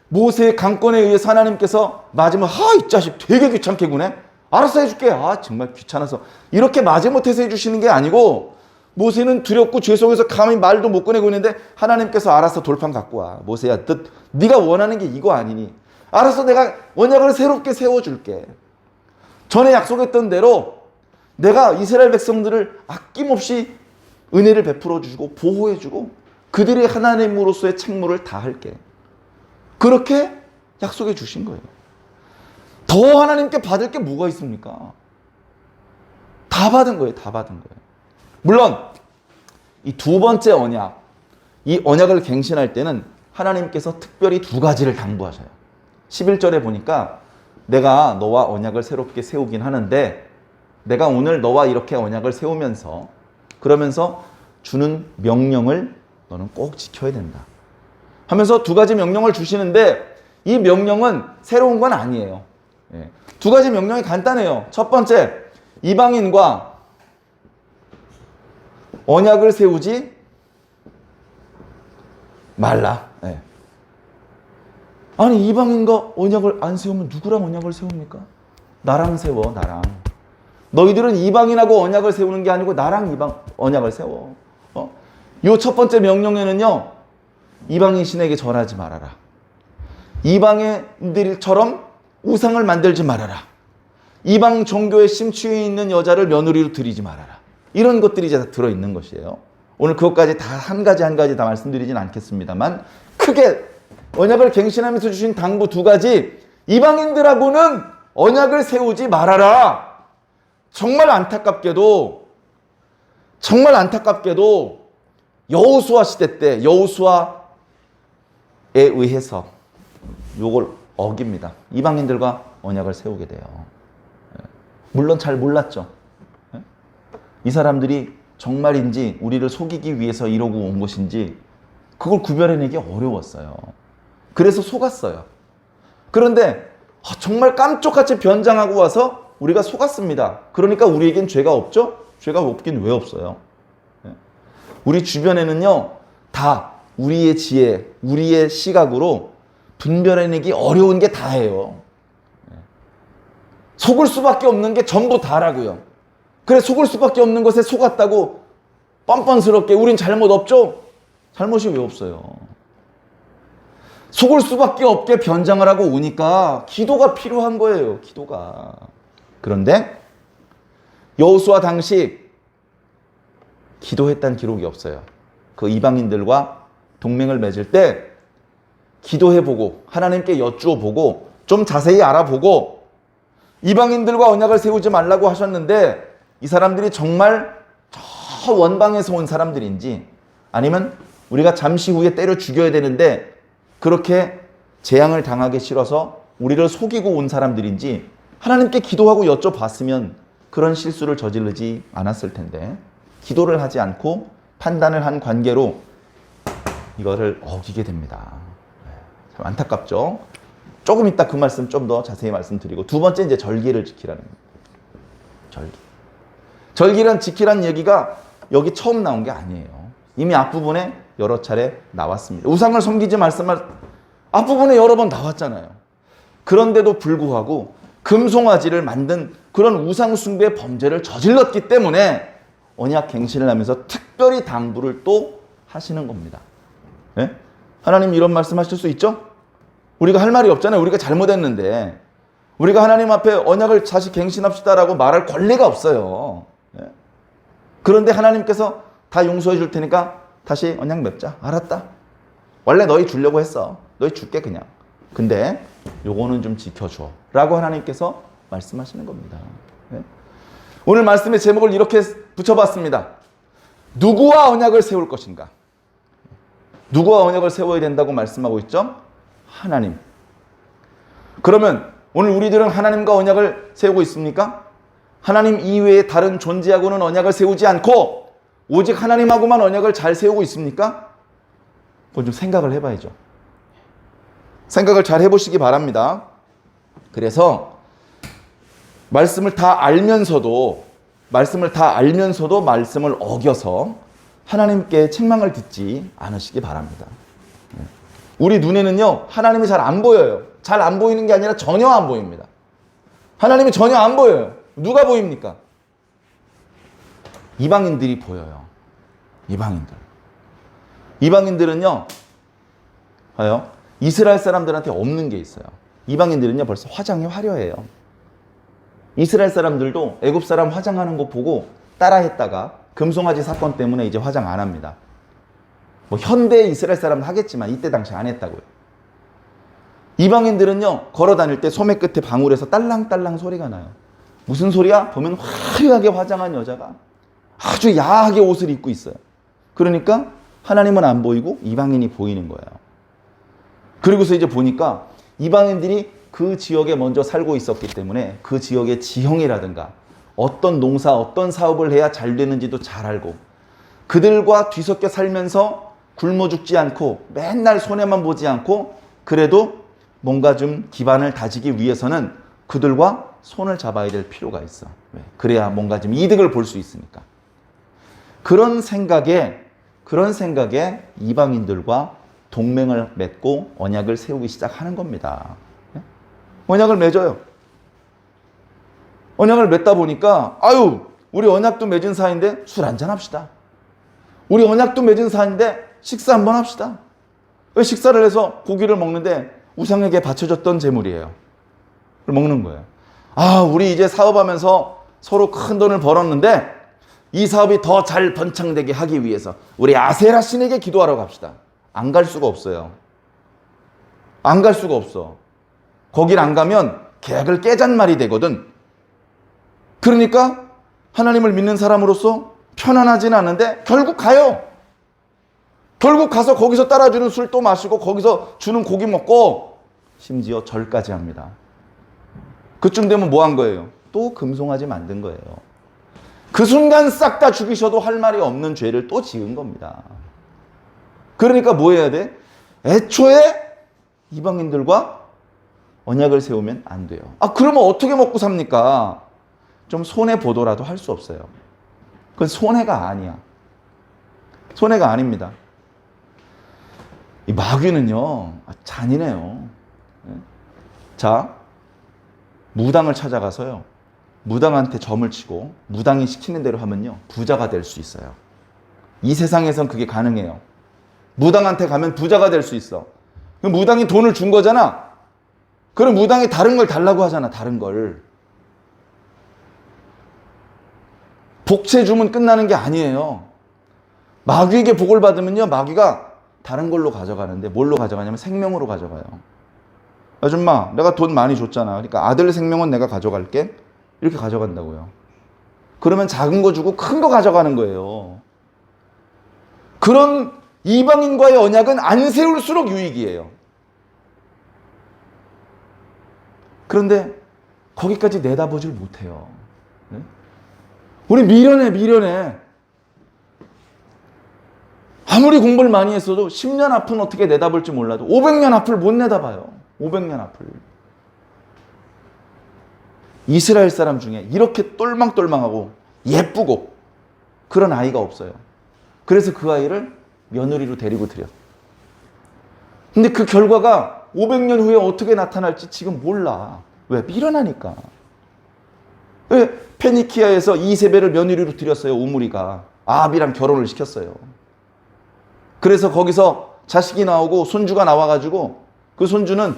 모세의 강권에 의해서 하나님께서 맞으면 이 자식 되게 귀찮게 구네. 알았어 해줄게. 정말 귀찮아서. 이렇게 마지못해서 해주시는 게 아니고 모세는 두렵고 죄 속에서 감히 말도 못 꺼내고 있는데 하나님께서 알아서 돌판 갖고 와. 모세야, 네가 원하는 게 이거 아니니? 알아서 내가 언약을 새롭게 세워줄게. 전에 약속했던 대로 내가 이스라엘 백성들을 아낌없이 은혜를 베풀어 주고 보호해 주고 그들이 하나님으로서의 책무를 다 할게. 그렇게 약속해 주신 거예요. 더 하나님께 받을 게 뭐가 있습니까? 다 받은 거예요. 다 받은 거예요. 물론 이 두 번째 언약, 이 언약을 갱신할 때는 하나님께서 특별히 두 가지를 당부하셔요. 11절에 보니까 내가 너와 언약을 새롭게 세우긴 하는데 내가 오늘 너와 이렇게 언약을 세우면서 그러면서 주는 명령을 너는 꼭 지켜야 된다 하면서 두 가지 명령을 주시는데 이 명령은 새로운 건 아니에요. 두 가지 명령이 간단해요. 첫 번째, 이방인과 언약을 세우지 말라. 아니, 이방인과 언약을 안 세우면 누구랑 언약을 세웁니까? 나랑 세워, 나랑. 너희들은 이방인하고 언약을 세우는 게 아니고 나랑 언약을 세워. 요 첫 번째 명령에는요, 이방인 신에게 절하지 말아라. 이방인들처럼 우상을 만들지 말아라. 이방 종교에 심취해 있는 여자를 며느리로 들이지 말아라. 이런 것들이 이제 다 들어있는 것이에요. 오늘 그것까지 다 한 가지 다 말씀드리진 않겠습니다만 크게 언약을 갱신하면서 주신 당부 두 가지, 이방인들하고는 언약을 세우지 말아라. 정말 안타깝게도 여호수아 시대 때 여호수아에 의해서 요걸 어깁니다. 이방인들과 언약을 세우게 돼요. 물론 잘 몰랐죠. 이 사람들이 정말인지 우리를 속이기 위해서 이러고 온 것인지 그걸 구별해내기 어려웠어요. 그래서 속았어요. 그런데 정말 깜짝같이 변장하고 와서 우리가 속았습니다. 그러니까 우리에겐 죄가 없죠? 죄가 없긴 왜 없어요? 우리 주변에는요, 다 우리의 지혜, 우리의 시각으로 분별해내기 어려운 게 다예요. 속을 수밖에 없는 게 전부 다라고요. 그래, 속을 수밖에 없는 것에 속았다고 뻔뻔스럽게 우린 잘못 없죠? 잘못이 왜 없어요? 속을 수밖에 없게 변장을 하고 오니까 기도가 필요한 거예요. 기도가. 그런데 여호수아 당시 기도했다는 기록이 없어요. 그 이방인들과 동맹을 맺을 때 기도해보고 하나님께 여쭈어보고 좀 자세히 알아보고 이방인들과 언약을 세우지 말라고 하셨는데 이 사람들이 정말 저 원방에서 온 사람들인지 아니면 우리가 잠시 후에 때려 죽여야 되는데 그렇게 재앙을 당하기 싫어서 우리를 속이고 온 사람들인지 하나님께 기도하고 여쭤봤으면 그런 실수를 저지르지 않았을 텐데 기도를 하지 않고 판단을 한 관계로 이거를 어기게 됩니다. 참 안타깝죠. 조금 이따 그 말씀 좀 더 자세히 말씀드리고 두 번째 이제 절기를 지키라는 겁니다. 절기란 지키라는 얘기가 여기 처음 나온 게 아니에요. 이미 앞부분에 여러 차례 나왔습니다. 우상을 섬기지 말씀할 앞부분에 여러 번 나왔잖아요. 그런데도 불구하고 금송아지를 만든 그런 우상 숭배 범죄를 저질렀기 때문에 언약 갱신을 하면서 특별히 당부를 또 하시는 겁니다. 네? 하나님 이런 말씀하실 수 있죠? 우리가 할 말이 없잖아요. 우리가 잘못했는데 우리가 하나님 앞에 언약을 다시 갱신합시다라고 말할 권리가 없어요. 네? 그런데 하나님께서 다 용서해 줄 테니까 다시 언약 맺자. 알았다. 원래 너희 주려고 했어. 너희 줄게 그냥. 근데 요거는 좀 지켜줘 라고 하나님께서 말씀하시는 겁니다. 네? 오늘 말씀의 제목을 이렇게 붙여봤습니다. 누구와 언약을 세울 것인가? 누구와 언약을 세워야 된다고 말씀하고 있죠? 하나님. 그러면 오늘 우리들은 하나님과 언약을 세우고 있습니까? 하나님 이외에 다른 존재하고는 언약을 세우지 않고 오직 하나님하고만 언약을 잘 세우고 있습니까? 그건 좀 생각을 해봐야죠. 생각을 잘 해보시기 바랍니다. 그래서 말씀을 다 알면서도 말씀을 어겨서 하나님께 책망을 듣지 않으시기 바랍니다. 우리 눈에는요 하나님이 잘 안 보여요. 잘 안 보이는 게 아니라 전혀 안 보입니다. 하나님이 전혀 안 보여요. 누가 보입니까? 이방인들이 보여요. 이방인들은요 봐요. 이스라엘 사람들한테 없는 게 있어요. 이방인들은요 벌써 화장이 화려해요. 이스라엘 사람들도 애굽 사람 화장하는 거 보고 따라했다가 금송아지 사건 때문에 이제 화장 안 합니다. 뭐 현대 이스라엘 사람은 하겠지만 이때 당시 안 했다고요. 이방인들은요 걸어 다닐 때 소매 끝에 방울에서 딸랑딸랑 소리가 나요. 무슨 소리야? 보면 화려하게 화장한 여자가 아주 야하게 옷을 입고 있어요. 그러니까 하나님은 안 보이고 이방인이 보이는 거예요. 그리고서 이제 보니까 이방인들이 그 지역에 먼저 살고 있었기 때문에 그 지역의 지형이라든가 어떤 농사, 어떤 사업을 해야 잘 되는지도 잘 알고 그들과 뒤섞여 살면서 굶어 죽지 않고 맨날 손해만 보지 않고 그래도 뭔가 좀 기반을 다지기 위해서는 그들과 손을 잡아야 될 필요가 있어. 그래야 뭔가 좀 이득을 볼 수 있으니까. 그런 생각에 이방인들과 동맹을 맺고 언약을 세우기 시작하는 겁니다. 언약을 맺어요. 언약을 맺다 보니까 우리 언약도 맺은 사이인데 술 한잔 합시다. 우리 언약도 맺은 사이인데 식사 한번 합시다. 식사를 해서 고기를 먹는데 우상에게 바쳐졌던 제물이에요. 그걸 먹는 거예요. 우리 이제 사업하면서 서로 큰 돈을 벌었는데 이 사업이 더 잘 번창되게 하기 위해서 우리 아세라 신에게 기도하러 갑시다. 안 갈 수가 없어요. 안 갈 수가 없어. 거길 안 가면 계약을 깨잔 말이 되거든. 그러니까 하나님을 믿는 사람으로서 편안하진 않은데 결국 가요. 결국 가서 거기서 따라주는 술 또 마시고 거기서 주는 고기 먹고 심지어 절까지 합니다. 그쯤 되면 뭐 한 거예요? 또 금송아지 만든 거예요. 그 순간 싹 다 죽이셔도 할 말이 없는 죄를 또 지은 겁니다. 그러니까 뭐 해야 돼? 애초에 이방인들과 언약을 세우면 안 돼요. 그러면 어떻게 먹고 삽니까? 좀 손해보더라도 할 수 없어요. 그건 손해가 아니야. 손해가 아닙니다. 이 마귀는요, 잔인해요. 자, 무당을 찾아가서요, 무당한테 점을 치고 무당이 시키는 대로 하면요, 부자가 될 수 있어요. 이 세상에선 그게 가능해요. 무당한테 가면 부자가 될 수 있어. 그럼 무당이 돈을 준 거잖아. 그럼 무당이 다른 걸 달라고 하잖아, 다른 걸. 복채 주면 끝나는 게 아니에요. 마귀에게 복을 받으면요, 마귀가 다른 걸로 가져가는데 뭘로 가져가냐면 생명으로 가져가요. 아줌마, 내가 돈 많이 줬잖아. 그러니까 아들 생명은 내가 가져갈게. 이렇게 가져간다고요. 그러면 작은 거 주고 큰 거 가져가는 거예요. 그런 이방인과의 언약은 안 세울수록 유익이에요. 그런데 거기까지 내다보질 못해요. 우리 미련해. 아무리 공부를 많이 했어도 10년 앞은 어떻게 내다볼지 몰라도 500년 앞을 못 내다봐요. 500년 앞을. 이스라엘 사람 중에 이렇게 똘망똘망하고 예쁘고 그런 아이가 없어요. 그래서 그 아이를 며느리로 데리고 들여. 근데 그 결과가 500년 후에 어떻게 나타날지 지금 몰라. 왜? 미련하니까. 왜? 페니키아에서 이세벨을 며느리로 들였어요. 오므리가. 아합이랑 결혼을 시켰어요. 그래서 거기서 자식이 나오고 손주가 나와가지고 그 손주는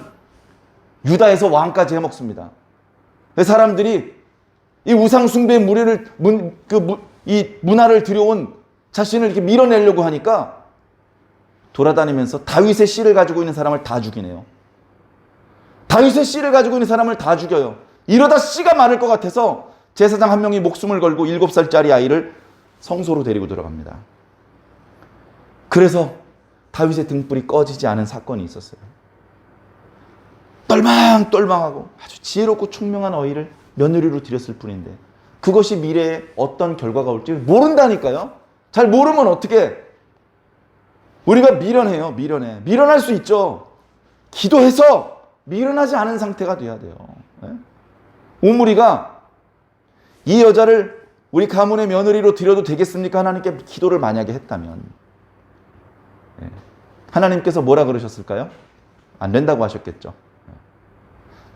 유다에서 왕까지 해먹습니다. 사람들이 이 우상숭배의 이 문화를 들여온 자신을 이렇게 밀어내려고 하니까 돌아다니면서 다윗의 씨를 가지고 있는 사람을 다 죽이네요. 다윗의 씨를 가지고 있는 사람을 다 죽여요. 이러다 씨가 많을 것 같아서 제사장 한 명이 목숨을 걸고 7살짜리 아이를 성소로 데리고 들어갑니다. 그래서 다윗의 등불이 꺼지지 않은 사건이 있었어요. 똘망똘망하고 아주 지혜롭고 총명한 어이를 며느리로 들였을 뿐인데 그것이 미래에 어떤 결과가 올지 모른다니까요. 잘 모르면 어떻게? 우리가 미련해요. 미련할 수 있죠. 기도해서 미련하지 않은 상태가 돼야 돼요. 오므리가 이 여자를 우리 가문의 며느리로 드려도 되겠습니까? 하나님께 기도를 만약에 했다면 하나님께서 뭐라 그러셨을까요? 안 된다고 하셨겠죠.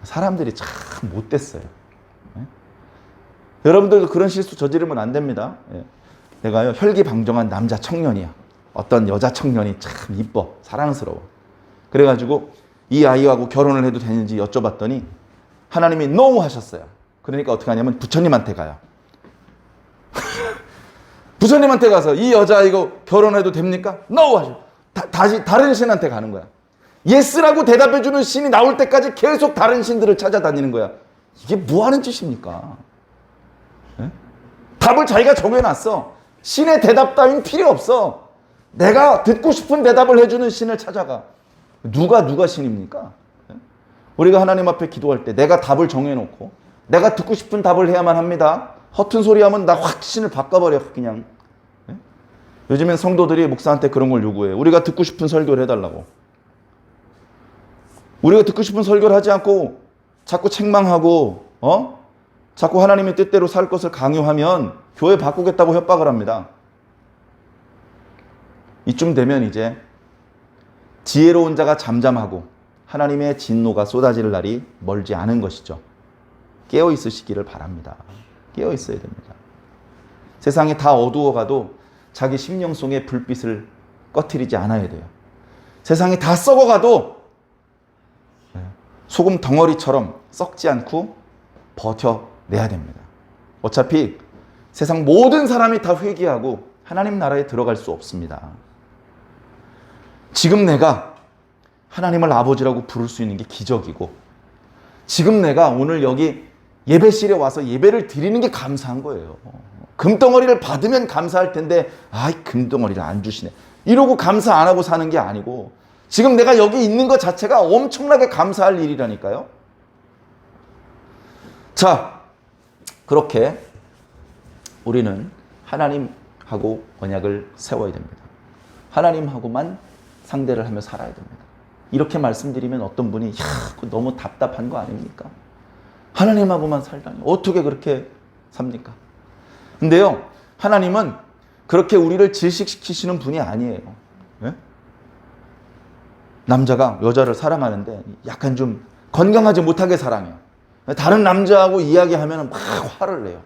사람들이 참 못됐어요. 여러분들도 그런 실수 저지르면 안 됩니다. 내가요, 혈기방정한 남자 청년이야. 어떤 여자 청년이 참 이뻐, 사랑스러워. 그래가지고 이 아이하고 결혼을 해도 되는지 여쭤봤더니 하나님이 NO 하셨어요. 그러니까 어떻게 하냐면 부처님한테 가요. 부처님한테 가서 이 여자 이거 결혼해도 됩니까? NO 하셔. 다시 다른 신한테 가는 거야. 예스라고 대답해주는 신이 나올 때까지 계속 다른 신들을 찾아다니는 거야. 이게 뭐 하는 짓입니까? 답을 자기가 정해놨어. 신의 대답 따윈 필요 없어. 내가 듣고 싶은 대답을 해주는 신을 찾아가. 누가 신입니까? 우리가 하나님 앞에 기도할 때 내가 답을 정해놓고 내가 듣고 싶은 답을 해야만 합니다. 허튼 소리 하면 나 확 신을 바꿔버려 그냥. 요즘엔 성도들이 목사한테 그런 걸 요구해요. 우리가 듣고 싶은 설교를 해달라고. 우리가 듣고 싶은 설교를 하지 않고 자꾸 책망하고 자꾸 하나님의 뜻대로 살 것을 강요하면 교회 바꾸겠다고 협박을 합니다. 이쯤 되면 이제 지혜로운 자가 잠잠하고 하나님의 진노가 쏟아질 날이 멀지 않은 것이죠. 깨어 있으시기를 바랍니다. 깨어 있어야 됩니다. 세상이 다 어두워가도 자기 심령 속의 불빛을 꺼트리지 않아야 돼요. 세상이 다 썩어가도 소금 덩어리처럼 썩지 않고 버텨내야 됩니다. 어차피 세상 모든 사람이 다 회개하고 하나님 나라에 들어갈 수 없습니다. 지금 내가 하나님을 아버지라고 부를 수 있는 게 기적이고 지금 내가 오늘 여기 예배실에 와서 예배를 드리는 게 감사한 거예요. 금덩어리를 받으면 감사할 텐데 아이 금덩어리를 안 주시네 이러고 감사 안 하고 사는 게 아니고 지금 내가 여기 있는 것 자체가 엄청나게 감사할 일이라니까요. 자, 그렇게 우리는 하나님하고 언약을 세워야 됩니다. 하나님하고만 상대를 하며 살아야 됩니다. 이렇게 말씀드리면 어떤 분이 그거 너무 답답한 거 아닙니까? 하나님하고만 살다니 어떻게 그렇게 삽니까? 근데요, 하나님은 그렇게 우리를 질식시키시는 분이 아니에요. 네? 남자가 여자를 사랑하는데 약간 좀 건강하지 못하게 사랑해요. 다른 남자하고 이야기하면 막 화를 내요.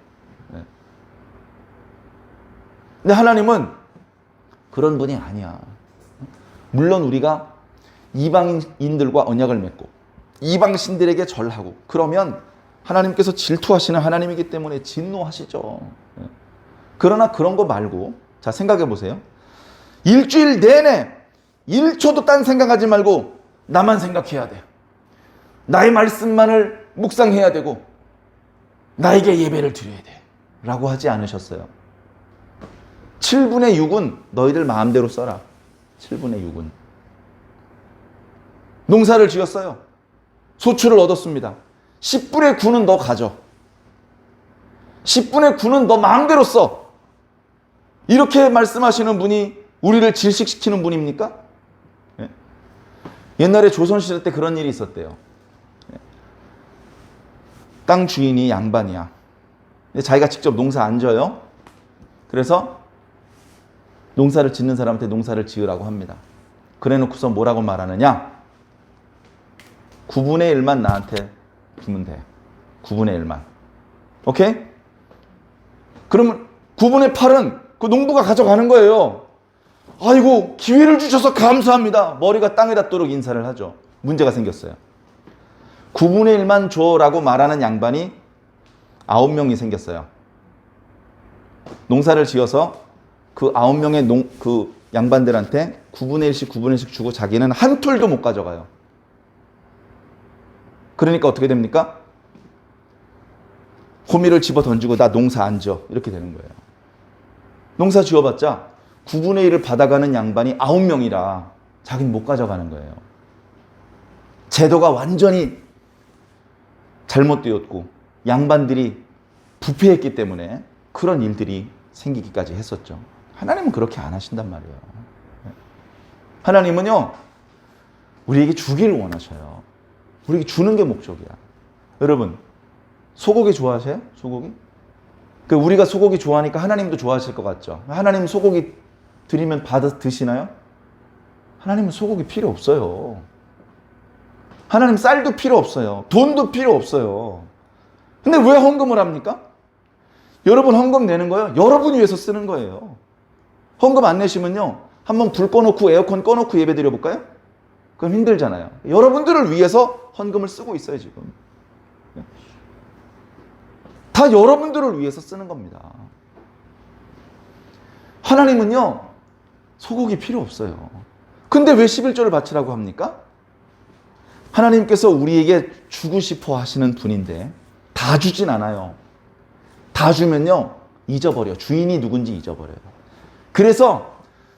네. 근데 하나님은 그런 분이 아니야. 물론 우리가 이방인들과 언약을 맺고 이방신들에게 절하고 그러면 하나님께서 질투하시는 하나님이기 때문에 진노하시죠. 그러나 그런 거 말고 자 생각해 보세요. 일주일 내내 1초도 딴 생각하지 말고 나만 생각해야 돼. 나의 말씀만을 묵상해야 되고 나에게 예배를 드려야 돼. 라고 하지 않으셨어요. 7분의 6은 너희들 마음대로 써라. 7분의 6은. 농사를 지었어요. 소출을 얻었습니다. 10분의 9는 너 가져. 10분의 9는 너 마음대로 써. 이렇게 말씀하시는 분이 우리를 질식시키는 분입니까? 예? 옛날에 조선시대 때 그런 일이 있었대요. 예? 땅 주인이 양반이야. 근데 자기가 직접 농사 안 져요. 그래서 농사를 짓는 사람한테 농사를 지으라고 합니다. 그래 놓고서 뭐라고 말하느냐? 9분의 1만 나한테 주면 돼. 9분의 1만. 오케이? 그러면 9분의 8은 그 농부가 가져가는 거예요. 아이고, 기회를 주셔서 감사합니다. 머리가 땅에 닿도록 인사를 하죠. 문제가 생겼어요. 9분의 1만 줘라고 말하는 양반이 9명이 생겼어요. 농사를 지어서 그 9명의 그 양반들한테 9분의 1씩 9분의 1씩 주고 자기는 한 톨도 못 가져가요. 그러니까 어떻게 됩니까? 호미를 집어 던지고 나 농사 안 지어. 이렇게 되는 거예요. 농사 지어봤자 9분의 1을 받아가는 양반이 9명이라 자기는 못 가져가는 거예요. 제도가 완전히 잘못되었고 양반들이 부패했기 때문에 그런 일들이 생기기까지 했었죠. 하나님은 그렇게 안 하신단 말이에요. 하나님은요, 우리에게 주기를 원하셔요. 우리에게 주는 게 목적이야. 여러분, 소고기 좋아하세요? 소고기? 우리가 소고기 좋아하니까 하나님도 좋아하실 것 같죠? 하나님 소고기 드리면 받아 드시나요? 하나님은 소고기 필요 없어요. 하나님 쌀도 필요 없어요. 돈도 필요 없어요. 근데 왜 헌금을 합니까? 여러분 헌금 내는 거요? 여러분 위해서 쓰는 거예요. 헌금 안 내시면요, 한번 불 꺼놓고 에어컨 꺼놓고 예배 드려볼까요? 그럼 힘들잖아요. 여러분들을 위해서 헌금을 쓰고 있어요, 지금. 다 여러분들을 위해서 쓰는 겁니다. 하나님은요, 소고기 필요 없어요. 근데 왜 11조를 바치라고 합니까? 하나님께서 우리에게 주고 싶어 하시는 분인데 다 주진 않아요. 다 주면요, 잊어버려. 주인이 누군지 잊어버려요. 그래서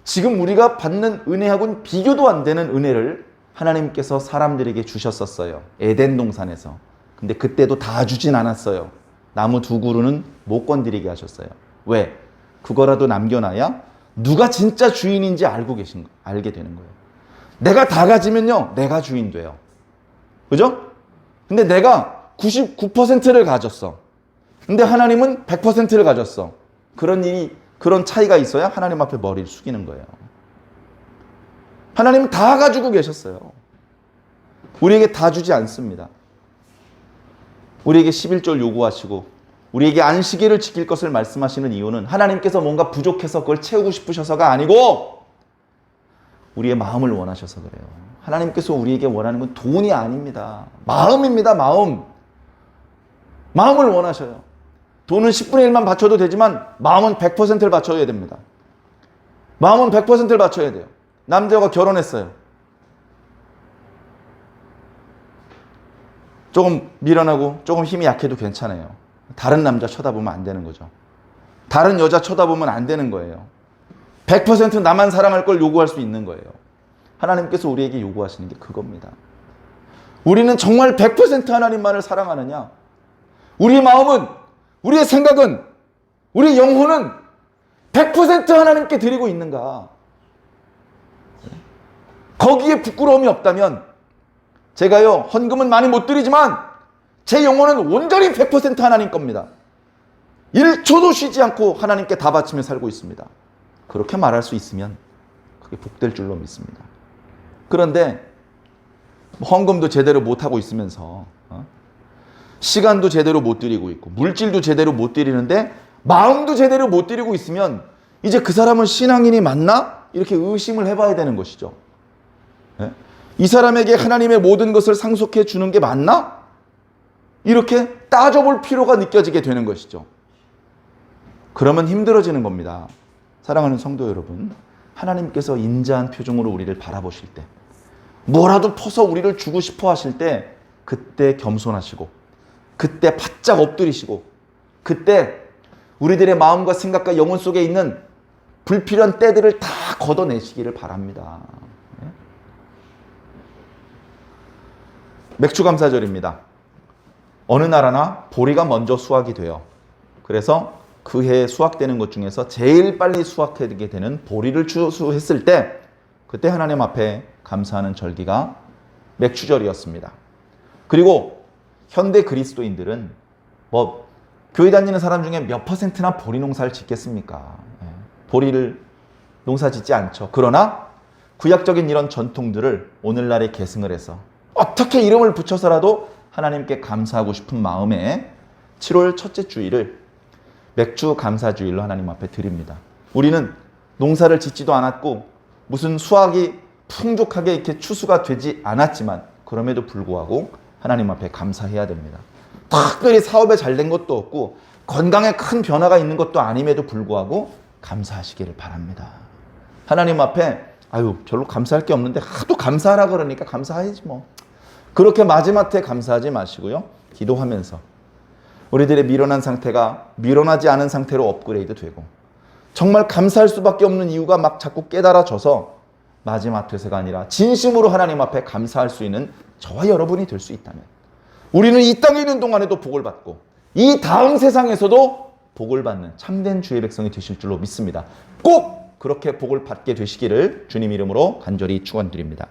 지금 우리가 받는 은혜하고는 비교도 안 되는 은혜를 하나님께서 사람들에게 주셨었어요. 에덴 동산에서. 근데 그때도 다 주진 않았어요. 나무 2그루는 못 건드리게 하셨어요. 왜? 그거라도 남겨놔야 누가 진짜 주인인지 알게 되는 거예요. 내가 다 가지면요, 내가 주인 돼요. 그죠? 근데 내가 99%를 가졌어. 근데 하나님은 100%를 가졌어. 그런 차이가 있어야 하나님 앞에 머리를 숙이는 거예요. 하나님은 다 가지고 계셨어요. 우리에게 다 주지 않습니다. 우리에게 11조를 요구하시고 우리에게 안식일을 지킬 것을 말씀하시는 이유는 하나님께서 뭔가 부족해서 그걸 채우고 싶으셔서가 아니고 우리의 마음을 원하셔서 그래요. 하나님께서 우리에게 원하는 건 돈이 아닙니다. 마음입니다. 마음을 원하셔요. 돈은 10분의 1만 바쳐도 되지만 마음은 100%를 바쳐야 됩니다. 마음은 100%를 바쳐야 돼요. 남자가 결혼했어요. 조금 미련하고 조금 힘이 약해도 괜찮아요. 다른 남자 쳐다보면 안 되는 거죠. 다른 여자 쳐다보면 안 되는 거예요. 100% 나만 사랑할 걸 요구할 수 있는 거예요. 하나님께서 우리에게 요구하시는 게 그겁니다. 우리는 정말 100% 하나님만을 사랑하느냐? 우리의 마음은, 우리의 생각은, 우리의 영혼은 100% 하나님께 드리고 있는가? 거기에 부끄러움이 없다면 제가요, 헌금은 많이 못 드리지만 제 영혼은 온전히 100% 하나님 겁니다. 1초도 쉬지 않고 하나님께 다 바치며 살고 있습니다. 그렇게 말할 수 있으면 그게 복될 줄로 믿습니다. 그런데 헌금도 제대로 못하고 있으면서 시간도 제대로 못 드리고 있고 물질도 제대로 못 드리는데 마음도 제대로 못 드리고 있으면 이제 그 사람은 신앙인이 맞나? 이렇게 의심을 해봐야 되는 것이죠. 이 사람에게 하나님의 모든 것을 상속해 주는 게 맞나? 이렇게 따져볼 필요가 느껴지게 되는 것이죠. 그러면 힘들어지는 겁니다. 사랑하는 성도 여러분, 하나님께서 인자한 표정으로 우리를 바라보실 때, 뭐라도 퍼서 우리를 주고 싶어 하실 때, 그때 겸손하시고, 그때 바짝 엎드리시고, 그때 우리들의 마음과 생각과 영혼 속에 있는 불필요한 때들을 다 걷어내시기를 바랍니다. 맥추감사절입니다. 어느 나라나 보리가 먼저 수확이 돼요. 그래서 그 해에 수확되는 것 중에서 제일 빨리 수확하게 되는 보리를 추수했을 때, 그때 하나님 앞에 감사하는 절기가 맥추절이었습니다. 그리고 현대 그리스도인들은 교회 다니는 사람 중에 몇 퍼센트나 보리 농사를 짓겠습니까? 보리를 농사 짓지 않죠. 그러나 구약적인 이런 전통들을 오늘날에 계승을 해서 어떻게 이름을 붙여서라도 하나님께 감사하고 싶은 마음에 7월 첫째 주일을 맥주 감사주일로 하나님 앞에 드립니다. 우리는 농사를 짓지도 않았고 무슨 수확이 풍족하게 이렇게 추수가 되지 않았지만 그럼에도 불구하고 하나님 앞에 감사해야 됩니다. 특별히 사업에 잘 된 것도 없고 건강에 큰 변화가 있는 것도 아님에도 불구하고 감사하시기를 바랍니다. 하나님 앞에 별로 감사할 게 없는데 하도 감사하라 그러니까 감사해야지 뭐. 그렇게 마지막에 감사하지 마시고요. 기도하면서 우리들의 미련한 상태가 미련하지 않은 상태로 업그레이드 되고 정말 감사할 수밖에 없는 이유가 막 자꾸 깨달아져서 마지막 퇴세가 아니라 진심으로 하나님 앞에 감사할 수 있는 저와 여러분이 될 수 있다면 우리는 이 땅에 있는 동안에도 복을 받고 이 다음 세상에서도 복을 받는 참된 주의 백성이 되실 줄로 믿습니다. 꼭 그렇게 복을 받게 되시기를 주님 이름으로 간절히 축원드립니다.